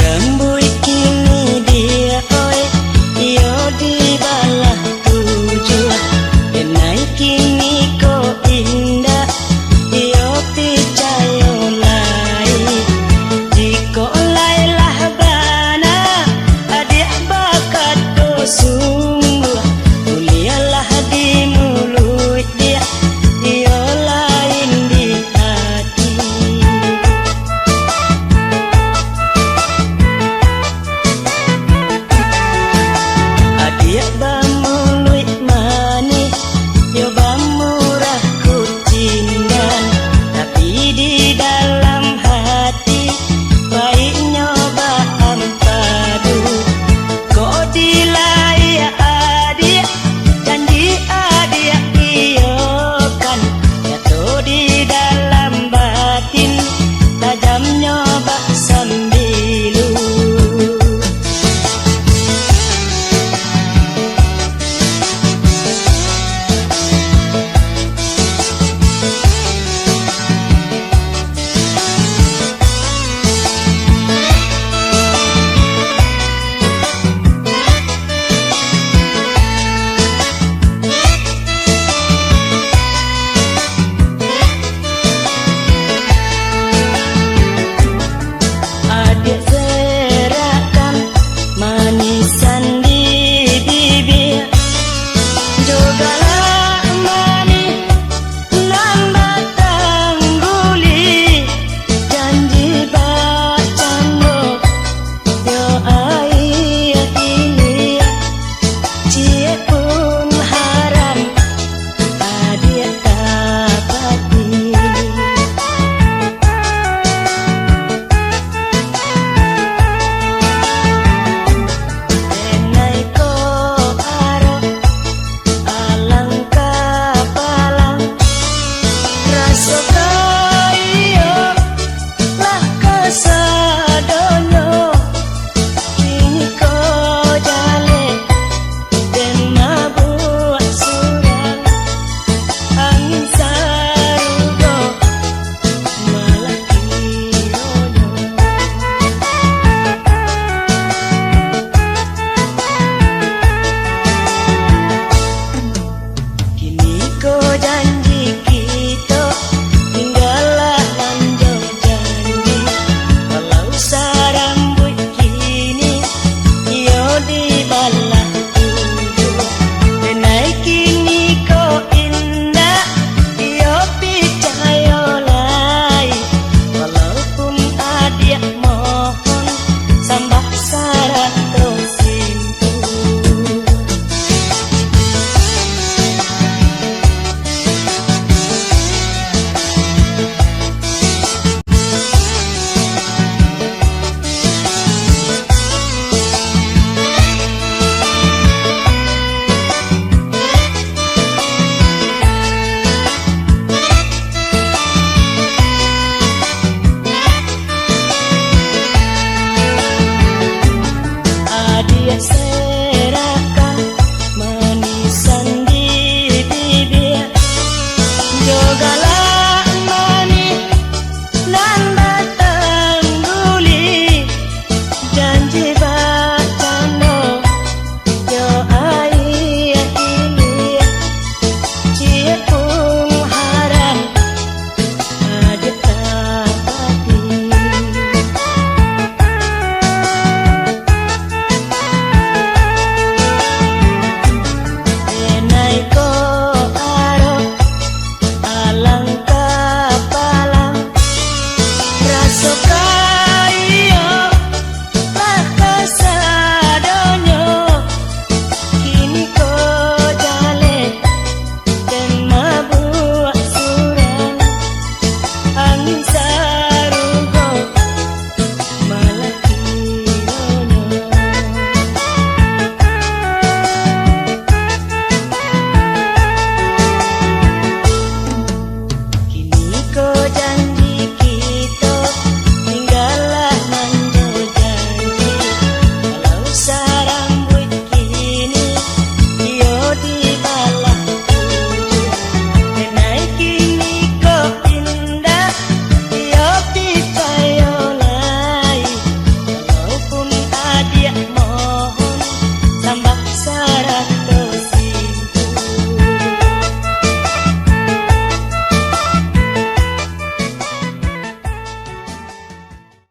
Rambut kini dia oi, iyo di balah tujuan. Denai kini ko indah, iyo picayo lai. Jiko lailah bana, adik bakat do sungguh. Mulialah di mulut dia, iyo lain di hati. Adik bamulut manis, yo bamurah kucingan. Tapi di dalam hati, baik nyoba ampadu. Kau dilaya adik, janji adik iyo kan. Jatuh di dalam batin, tajam nyoba sambilu. Adik serahkan manisan di bibir, jogalah manis nambah tangguli. Janji bacano yo ayah ini, cie pun haram adik dapati. Denai ko aro alangkah palang, rasa kaya lah kesadonyo. Kini ko jale den mabuat surang, angin sarugo malah kironyo. Kini ko janji kita tinggallah lanjut janji. Walau sarambut kini iyo di balah tujuh. Denai kini ko indah, iyo picayo lai. Walaupun adik mohon sambah syarat tersimpu. Adik serahkan manisan di bibir, jogalah manis nambah tangguli. Janji bacano yo ayah ini, cie pun haram adik dapati. Denai ko aro alangkah palang, rasa kaya lah kesadonyo. Kini ko jale den mabuat surang, angin sarugo malah kironyo. Kini ko